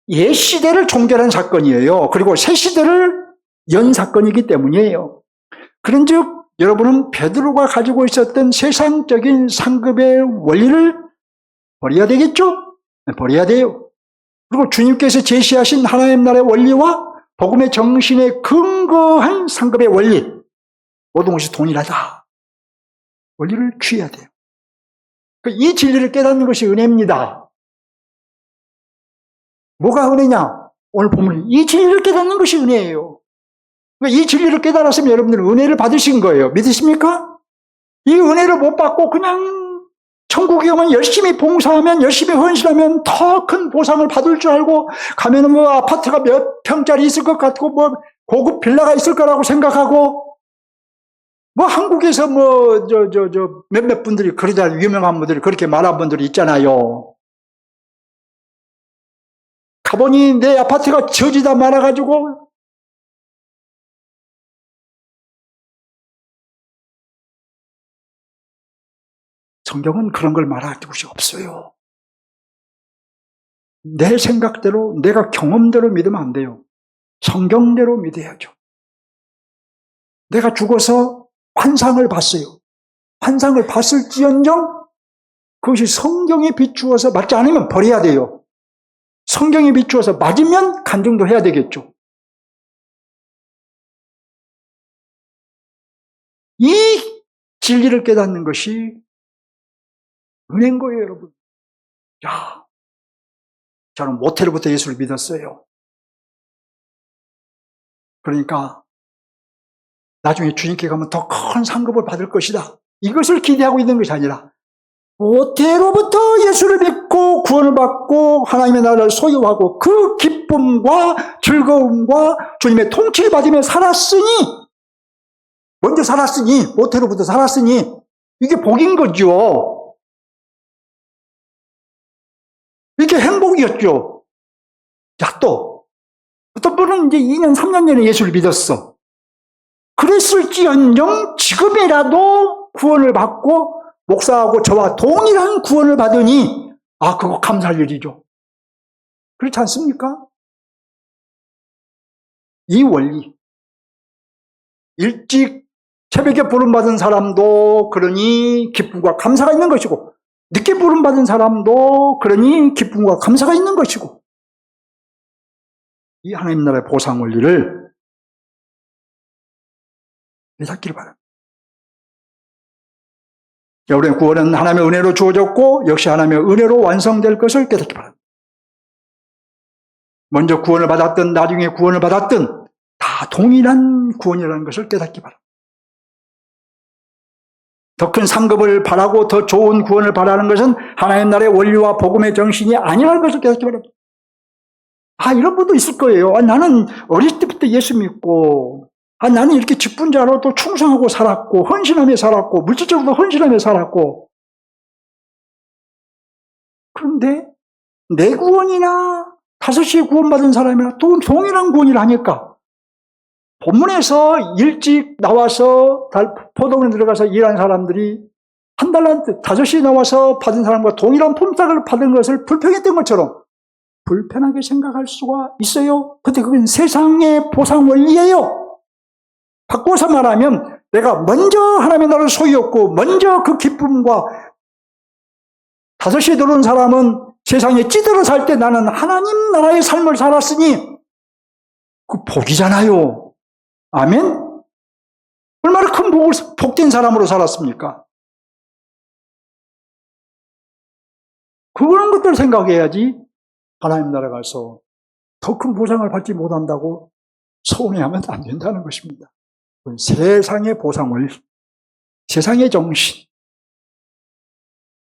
옛 시대를 종결한 사건이에요. 그리고 새 시대를 연 사건이기 때문이에요. 그런즉 여러분은 베드로가 가지고 있었던 세상적인 상급의 원리를 버려야 되겠죠? 버려야 돼요. 그리고 주님께서 제시하신 하나님 나라의 원리와 복음의 정신에 근거한 상급의 원리, 모든 것이 동일하다. 원리를 취해야 돼요. 이 진리를 깨닫는 것이 은혜입니다. 뭐가 은혜냐? 오늘 보면 이 진리를 깨닫는 것이 은혜예요. 이 진리를 깨달았으면 여러분들은 은혜를 받으신 거예요. 믿으십니까? 이 은혜를 못 받고 그냥 천국에 오면 열심히 봉사하면, 열심히 헌신하면 더 큰 보상을 받을 줄 알고 가면은 뭐 아파트가 몇 평짜리 있을 것 같고 뭐 고급 빌라가 있을 거라고 생각하고 뭐 한국에서 몇몇 분들이 그러다 유명한 분들이 그렇게 말한 분들이 있잖아요. 가보니 내 아파트가 저지다 말아가지고 성경은 그런 걸 말할 곳이 없어요. 내 생각대로 내가 경험대로 믿으면 안 돼요. 성경대로 믿어야죠. 내가 죽어서 환상을 봤어요. 환상을 봤을지언정 그것이 성경에 비추어서 맞지 않으면 버려야 돼요. 성경에 비추어서 맞으면 간증도 해야 되겠죠. 이 진리를 깨닫는 것이 은혜인 거예요, 여러분. 야, 저는 모태로부터 예수를 믿었어요. 그러니까 나중에 주님께 가면 더 큰 상급을 받을 것이다. 이것을 기대하고 있는 것이 아니라 모태로부터 예수를 믿고 구원을 받고 하나님의 나라를 소유하고 그 기쁨과 즐거움과 주님의 통치를 받으며 살았으니, 먼저 살았으니, 모태로부터 살았으니 이게 복인 거죠. 이게 행복이었죠. 자, 또 어떤 분은 이제 2년, 3년 전에 예수를 믿었어. 그랬을지언정 지금이라도 구원을 받고 목사하고 저와 동일한 구원을 받으니 그거 감사할 일이죠. 그렇지 않습니까? 이 원리, 일찍 새벽에 부름받은 사람도 그러니 기쁨과 감사가 있는 것이고, 늦게 부름받은 사람도 그러니 기쁨과 감사가 있는 것이고, 이 하나님 나라의 보상 원리를 깨닫기를 바랍니다. 우리의 구원은 하나님의 은혜로 주어졌고 역시 하나님의 은혜로 완성될 것을 깨닫기 바랍니다. 먼저 구원을 받았든 나중에 구원을 받았든 다 동일한 구원이라는 것을 깨닫기 바랍니다. 더 큰 상급을 바라고 더 좋은 구원을 바라는 것은 하나님 나라의 원리와 복음의 정신이 아니라는 것을 깨닫기 바랍니다. 이런 분도 있을 거예요. 나는 어릴 때부터 예수 믿고 나는 이렇게 직분자로 또 충성하고 살았고 헌신하며 살았고 물질적으로도 헌신하며 살았고, 그런데 내 구원이나 5시에 구원받은 사람이나 동일한 구원이라 하니까 본문에서 일찍 나와서 포도원에 들어가서 일한 사람들이 한 달란트 5시에 나와서 받은 사람과 동일한 품삯을 받은 것을 불평했던 것처럼 불편하게 생각할 수가 있어요. 근데 그건 세상의 보상 원리예요. 바꿔서 말하면 내가 먼저 하나님의 나라를 소유했고 먼저 그 기쁨과 5시에 들어온 사람은 세상에 찌들어 살 때 나는 하나님 나라의 삶을 살았으니 그 복이잖아요. 아멘? 얼마나 큰 복된 사람으로 살았습니까? 그런 것들 생각해야지 하나님 나라 가서 더 큰 보상을 받지 못한다고 서운해하면 안 된다는 것입니다. 세상의 보상 원리, 세상의 정신,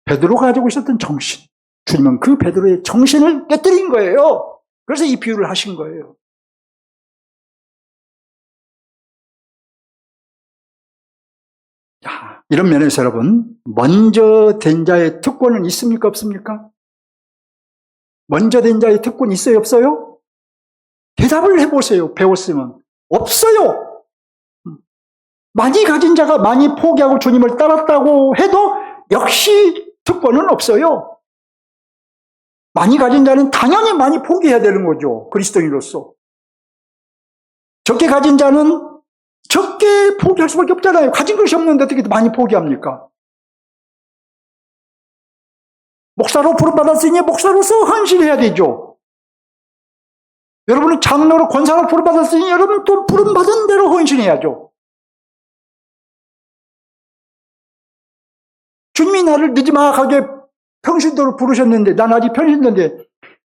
베드로가 가지고 있었던 정신, 주님은 그 베드로의 정신을 깨뜨린 거예요. 그래서 이 비유를 하신 거예요. 이런 면에서 여러분, 먼저 된 자의 특권은 있습니까? 없습니까? 먼저 된 자의 특권이 있어요? 없어요? 대답을 해보세요. 배웠으면. 없어요. 많이 가진 자가 많이 포기하고 주님을 따랐다고 해도 역시 특권은 없어요. 많이 가진 자는 당연히 많이 포기해야 되는 거죠. 그리스도인으로서. 적게 가진 자는 적게 포기할 수밖에 없잖아요. 가진 것이 없는데 어떻게 많이 포기합니까? 목사로 부름받았으니 목사로서 헌신해야 되죠. 여러분은 장로로 권사로 부름받았으니 여러분 또 부름받은 대로 헌신해야죠. 주님이 나를 늦지막하게 평신도로 부르셨는데 난 아직 평신도인데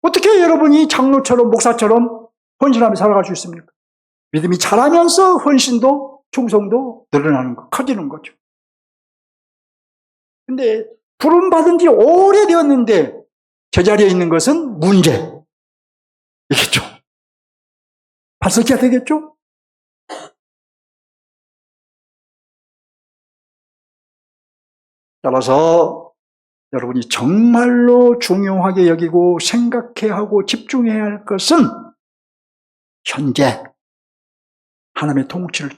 어떻게 여러분이 장로처럼 목사처럼 헌신하며 살아갈 수 있습니까? 믿음이 자라면서 헌신도 충성도 늘어나는 거, 커지는 거죠. 근데 부름받은 지 오래되었는데 제자리에 있는 것은 문제이겠죠. 발석해야 되겠죠? 따라서 여러분이 정말로 중요하게 여기고 생각해야 하고 집중해야 할 것은 현재 하나님의 통치를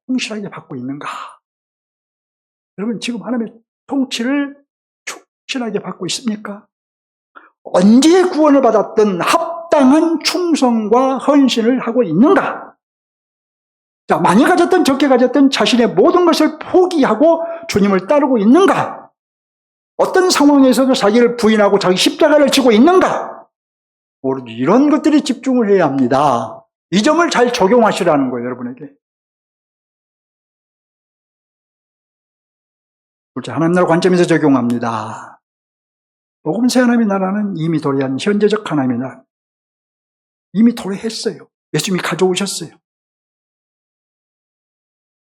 충실하게 받고 있는가? 여러분 지금 하나님의 통치를 충실하게 받고 있습니까? 언제 구원을 받았든 합당한 충성과 헌신을 하고 있는가? 자, 많이 가졌든 적게 가졌든 자신의 모든 것을 포기하고 주님을 따르고 있는가? 어떤 상황에서도 자기를 부인하고 자기 십자가를 지고 있는가? 오로지 이런 것들에 집중을 해야 합니다. 이 점을 잘 적용하시라는 거예요, 여러분에게. 둘째, 하나님 나라 관점에서 적용합니다. 복음세 하나님의 나라는 이미 도래한 현재적 하나님의 나라. 이미 도래했어요. 예수님이 가져오셨어요.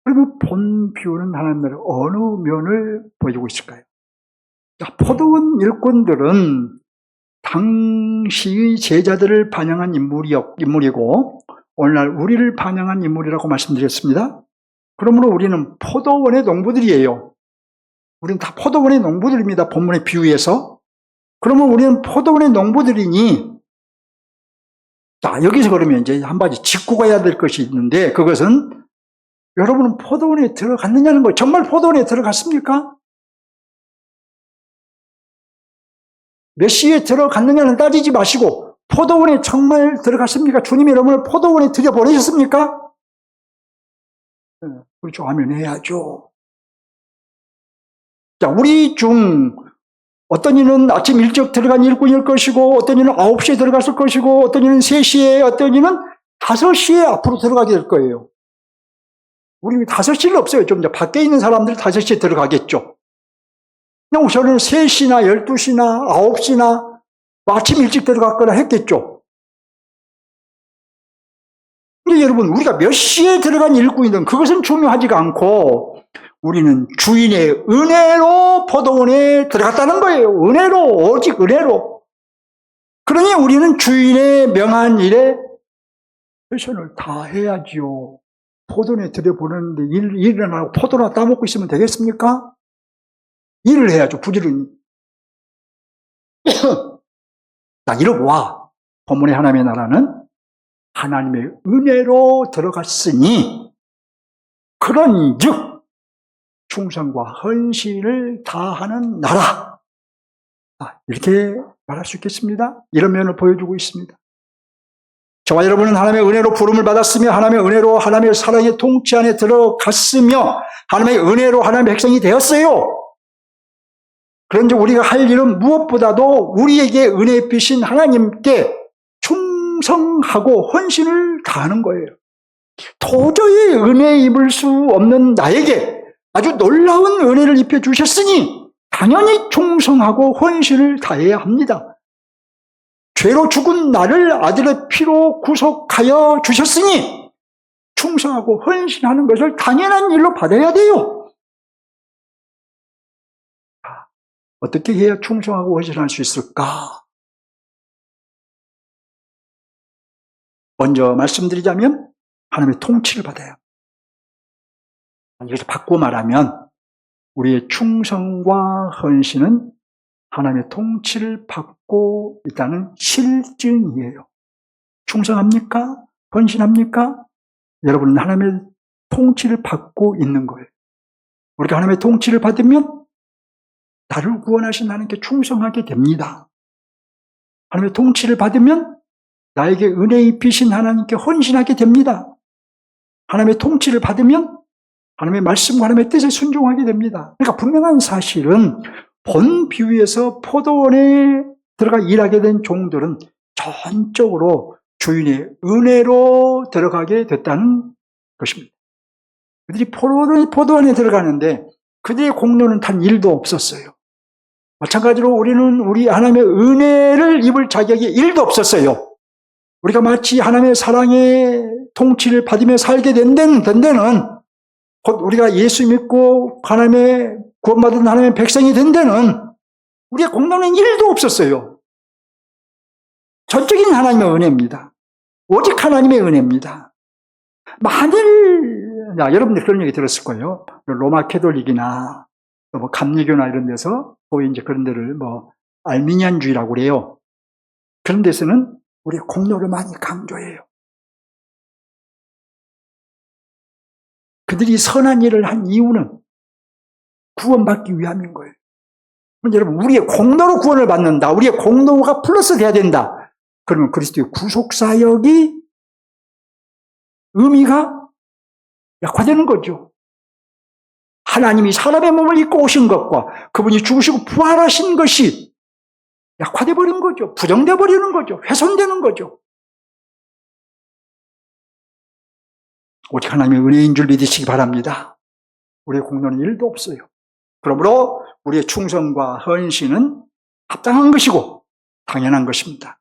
그러면 본 비유는 하나님 나라의 어느 면을 보여주고 있을까요? 자, 포도원 일꾼들은 당시의 제자들을 반영한 인물이고 오늘날 우리를 반영한 인물이라고 말씀드렸습니다. 그러므로 우리는 포도원의 농부들이에요. 우리는 다 포도원의 농부들입니다. 본문의 비유에서. 그러면 우리는 포도원의 농부들이니, 자, 여기서 그러면 이제 한 가지 짚고 가야 될 것이 있는데, 그것은 여러분은 포도원에 들어갔느냐는 거예요. 정말 포도원에 들어갔습니까? 몇 시에 들어갔느냐는 따지지 마시고, 포도원에 정말 들어갔습니까? 주님이 여러분을 포도원에 들여보내셨습니까? 그렇죠. 하면 해야죠. 자, 우리 중 어떤 이는 아침 일찍 들어간 일꾼일 것이고, 어떤 이는 9시에 들어갔을 것이고, 어떤 이는 3시에, 어떤 이는 5시에 앞으로 들어가게 될 거예요. 우리 5시는 없어요. 좀 이제 밖에 있는 사람들 5시에 들어가겠죠. 그냥 저는 3시나 12시나 9시나 아침 일찍 들어갔거나 했겠죠. 근데 여러분, 우리가 몇 시에 들어간 일꾼이든 그것은 중요하지가 않고, 우리는 주인의 은혜로 포도원에 들어갔다는 거예요. 은혜로, 오직 은혜로. 그러니 우리는 주인의 명한 일에 최선을 다해야지요. 포도원에 들여보내는데 일을 안 하고 포도나 따먹고 있으면 되겠습니까? 일을 해야죠, 부지런히. 자, 이러고 와. 본문의 하나님의 나라는 하나님의 은혜로 들어갔으니, 그런즉 충성과 헌신을 다하는 나라. 이렇게 말할 수 있겠습니다. 이런 면을 보여주고 있습니다. 저와 여러분은 하나님의 은혜로 부름을 받았으며, 하나님의 은혜로 하나님의 사랑의 통치 안에 들어갔으며, 하나님의 은혜로 하나님의 백성이 되었어요. 그런데 우리가 할 일은 무엇보다도 우리에게 은혜 주신 하나님께 충성하고 헌신을 다하는 거예요. 도저히 은혜 입을 수 없는 나에게 아주 놀라운 은혜를 입혀주셨으니 당연히 충성하고 헌신을 다해야 합니다. 죄로 죽은 나를 아들의 피로 구속하여 주셨으니 충성하고 헌신하는 것을 당연한 일로 받아야 돼요. 어떻게 해야 충성하고 헌신할 수 있을까? 먼저 말씀드리자면 하나님의 통치를 받아야 합니다. 이것을 바꾸어 말하면 우리의 충성과 헌신은 하나님의 통치를 받고 있다는 실증이에요. 충성합니까? 헌신합니까? 여러분은 하나님의 통치를 받고 있는 거예요. 우리가 하나님의 통치를 받으면 나를 구원하신 하나님께 충성하게 됩니다. 하나님의 통치를 받으면 나에게 은혜 입히신 하나님께 헌신하게 됩니다. 하나님의 통치를 받으면 하나님의 말씀과 하나님의 뜻에 순종하게 됩니다. 그러니까 분명한 사실은 본 비유에서 포도원에 들어가 일하게 된 종들은 전적으로 주인의 은혜로 들어가게 됐다는 것입니다. 그들이 포도원에 들어가는데 그들의 공로는 단 일도 없었어요. 마찬가지로 우리는 우리 하나님의 은혜를 입을 자격이 일도 없었어요. 우리가 마치 하나님의 사랑의 통치를 받으며 살게 된 데는 곧 우리가 예수 믿고 하나님의 구원받은 하나님의 백성이 된 데는 우리의 공로는 일도 없었어요. 전적인 하나님의 은혜입니다. 오직 하나님의 은혜입니다. 만일 여러분들 그런 얘기 들었을 거예요. 로마 캐톨릭이나 또 뭐 감리교나 이런 데서 거의 이제 그런 데를 뭐 알미니안주의라고 그래요. 그런 데서는 우리 공로를 많이 강조해요. 그들이 선한 일을 한 이유는 구원받기 위함인 거예요. 여러분, 우리의 공로로 구원을 받는다. 우리의 공로가 플러스 돼야 된다. 그러면 그리스도의 구속사역이 의미가 약화되는 거죠. 하나님이 사람의 몸을 입고 오신 것과 그분이 죽으시고 부활하신 것이 약화돼 버린 거죠. 부정돼 버리는 거죠. 훼손되는 거죠. 오직 하나님의 은혜인 줄 믿으시기 바랍니다. 우리의 공로는 일도 없어요. 그러므로 우리의 충성과 헌신은 합당한 것이고 당연한 것입니다.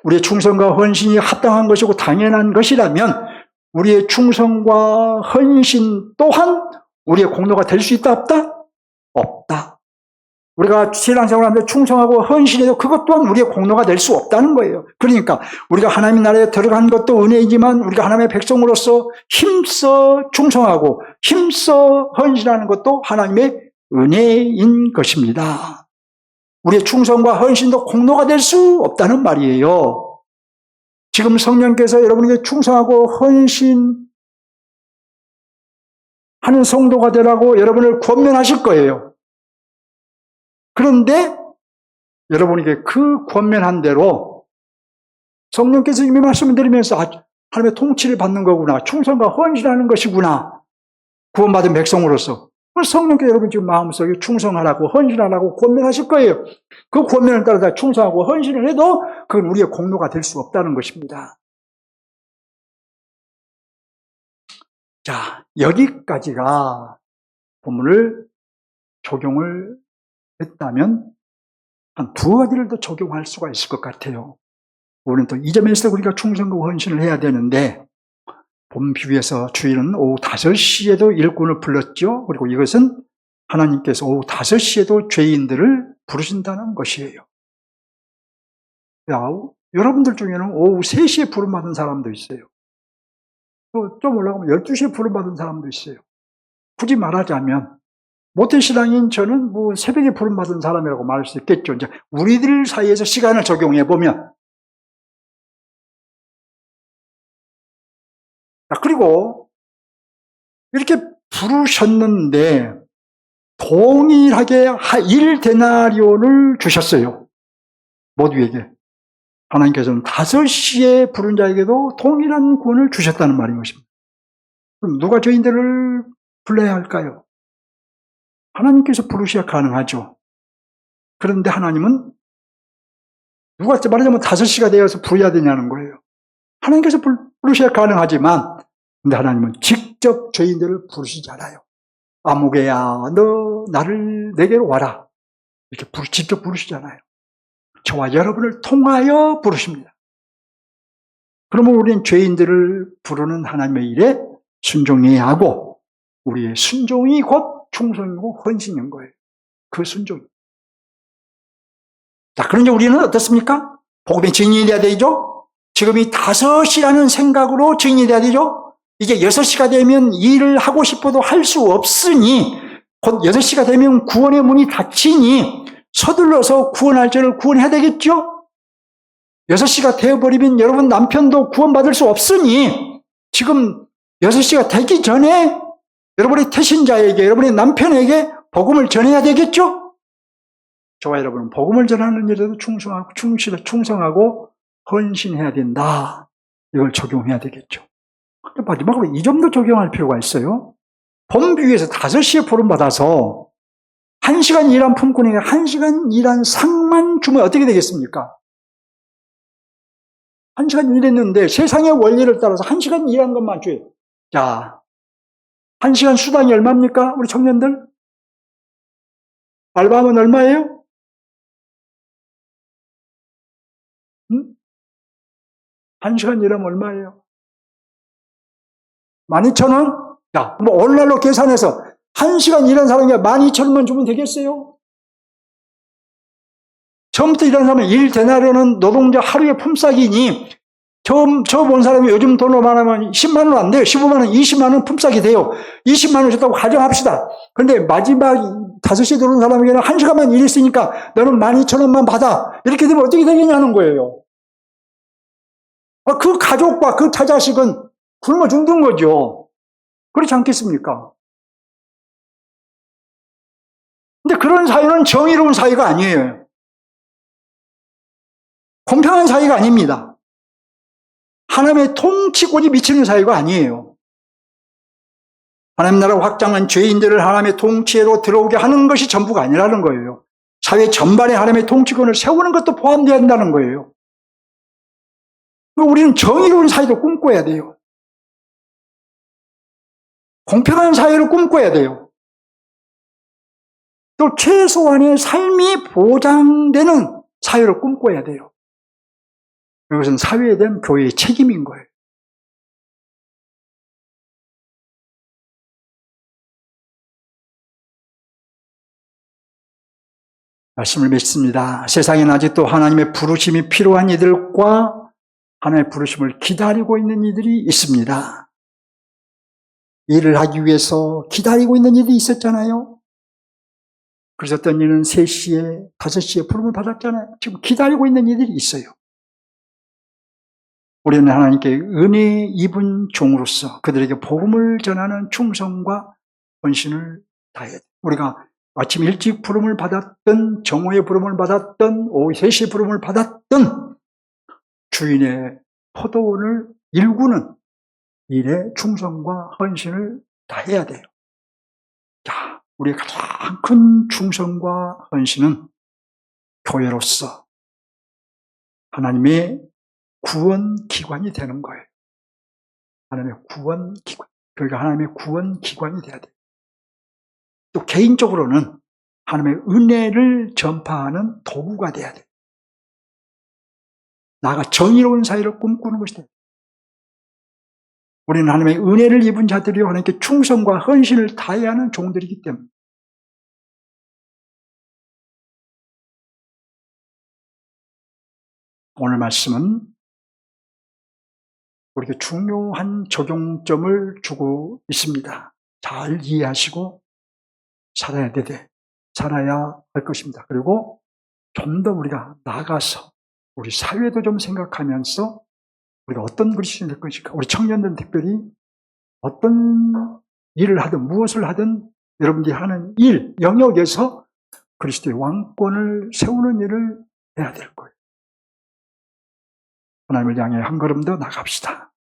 우리의 충성과 헌신이 합당한 것이고 당연한 것이라면 우리의 충성과 헌신 또한 우리의 공로가 될 수 있다 없다? 없다. 우리가 신앙생활을 하면서 충성하고 헌신해도 그것 또한 우리의 공로가 될 수 없다는 거예요. 그러니까 우리가 하나님 나라에 들어간 것도 은혜이지만 우리가 하나님의 백성으로서 힘써 충성하고 힘써 헌신하는 것도 하나님의 은혜인 것입니다. 우리의 충성과 헌신도 공로가 될 수 없다는 말이에요. 지금 성령께서 여러분에게 충성하고 헌신하는 성도가 되라고 여러분을 권면하실 거예요. 그런데 여러분에게 그 권면한 대로 성령께서 이미 말씀을 드리면서 하나님의 통치를 받는 거구나, 충성과 헌신하는 것이구나, 구원받은 백성으로서 성령께서 여러분 지금 마음속에 충성하라고 헌신하라고 권면하실 거예요. 그 권면을 따라 충성하고 헌신을 해도 그건 우리의 공로가 될 수 없다는 것입니다. 자, 여기까지가 본문을 적용을 했다면 한 두 가지를 더 적용할 수가 있을 것 같아요. 우리는 또 이 점에서 우리가 충성과 헌신을 해야 되는데, 본 비유에서 주일은 오후 5시에도 일꾼을 불렀죠. 그리고 이것은 하나님께서 오후 5시에도 죄인들을 부르신다는 것이에요. 여러분들 중에는 오후 3시에 부름받은 사람도 있어요. 또 좀 올라가면 12시에 부름받은 사람도 있어요. 굳이 말하자면 모태신앙인 저는 뭐 새벽에 부름받은 사람이라고 말할 수 있겠죠. 이제 우리들 사이에서 시간을 적용해 보면. 그리고 이렇게 부르셨는데 동일하게 1데나리온을 주셨어요. 모두에게. 하나님께서는 5시에 부른 자에게도 동일한 구원을 주셨다는 말인 것입니다. 그럼 누가 죄인들을 불러야 할까요? 하나님께서 부르셔야 가능하죠. 그런데 하나님은 누가 말하자면 5시가 되어서 부르셔야 되냐는 거예요. 하나님께서 부르셔야 가능하지만 근데 하나님은 직접 죄인들을 부르시잖아요. 아무개야 너 나를 내게로 와라. 이렇게 직접 부르시잖아요. 저와 여러분을 통하여 부르십니다. 그러면 우리는 죄인들을 부르는 하나님의 일에 순종해야 하고 우리의 순종이 곧 충성이고 헌신인 거예요. 그 순종이. 자, 그런데 우리는 어떻습니까? 복음의 증인이 돼야 되죠? 지금 이 5시라는 생각으로 증인이 돼야 되죠? 이제 6시가 되면 일을 하고 싶어도 할 수 없으니 곧 6시가 되면 구원의 문이 닫히니 서둘러서 구원할 자를 구원해야 되겠죠? 6시가 되어버리면 여러분 남편도 구원받을 수 없으니 지금 6시가 되기 전에 여러분의 태신자에게, 여러분의 남편에게 복음을 전해야 되겠죠? 저와 여러분은 복음을 전하는 일에도 충성하고 헌신해야 된다. 이걸 적용해야 되겠죠. 마지막으로 이 점도 적용할 필요가 있어요. 본비유에서 5시에 부름받아서 1시간 일한 품꾼에게 1시간 일한 상만 주면 어떻게 되겠습니까? 1시간 일했는데 세상의 원리를 따라서 1시간 일한 것만 줘요. 자, 1시간 수당이 얼마입니까? 우리 청년들? 알바하면 얼마예요? 응? 1시간 일하면 얼마예요? 12,000원? 자, 뭐 오늘날로 계산해서 1시간 일한 사람에게 12,000원만 주면 되겠어요? 처음부터 일하는 사람은 1데나리온은 노동자 하루의 품삯이니 저 본 사람이 요즘 돈으로 말하면 10만 원 안 돼요. 15만 원, 20만 원 품삯이 돼요. 20만 원 줬다고 가정합시다. 그런데 마지막 5시에 들어온 사람에게는 1시간만 일했으니까 너는 12,000원만 받아. 이렇게 되면 어떻게 되겠냐는 거예요. 그 가족과 그 타자식은 굶어 죽는 거죠. 그렇지 않겠습니까? 근데 그런 사회는 정의로운 사회가 아니에요. 공평한 사회가 아닙니다. 하나님의 통치권이 미치는 사회가 아니에요. 하나님 나라 확장은 죄인들을 하나님의 통치로 들어오게 하는 것이 전부가 아니라는 거예요. 사회 전반에 하나님의 통치권을 세우는 것도 포함되어야 한다는 거예요. 우리는 정의로운 사회도 꿈꿔야 돼요. 공평한 사회를 꿈꿔야 돼요. 또 최소한의 삶이 보장되는 사회를 꿈꿔야 돼요. 이것은 사회에 대한 교회의 책임인 거예요. 말씀을 맺습니다. 세상에는 아직도 하나님의 부르심이 필요한 이들과 하나님의 부르심을 기다리고 있는 이들이 있습니다. 일을 하기 위해서 기다리고 있는 이들이 있었잖아요. 그래서 어떤 이는 3시에, 5시에 부름을 받았잖아요. 지금 기다리고 있는 이들이 있어요. 우리는 하나님께 은혜 입은 종으로서 그들에게 복음을 전하는 충성과 헌신을 다해야 돼요. 우리가 아침 일찍 부름을 받았던, 정오에 부름을 받았던, 오후 3시에 부름을 받았던 주인의 포도원을 일구는 일에 충성과 헌신을 다해야 돼요. 자, 우리의 가장 큰 충성과 헌신은 교회로서 하나님의 구원기관이 되는 거예요. 하나님의 구원기관. 교회가 하나님의 구원기관이 돼야 돼요. 또 개인적으로는 하나님의 은혜를 전파하는 도구가 돼야 돼요. 나가 정의로운 사회를 꿈꾸는 것이 돼요. 우리는 하나님의 은혜를 입은 자들이요 하나님께 충성과 헌신을 다해야 하는 종들이기 때문에 오늘 말씀은 우리에게 중요한 적용점을 주고 있습니다. 잘 이해하시고 살아야 할 것입니다. 그리고 좀 더 우리가 나가서 우리 사회도 좀 생각하면서 우리가 어떤 그리스도인이 될 것인가. 우리 청년들은 특별히 어떤 일을 하든 무엇을 하든 여러분들이 하는 일, 영역에서 그리스도의 왕권을 세우는 일을 해야 될 거예요. 하나님을 향해 한 걸음 더 나갑시다.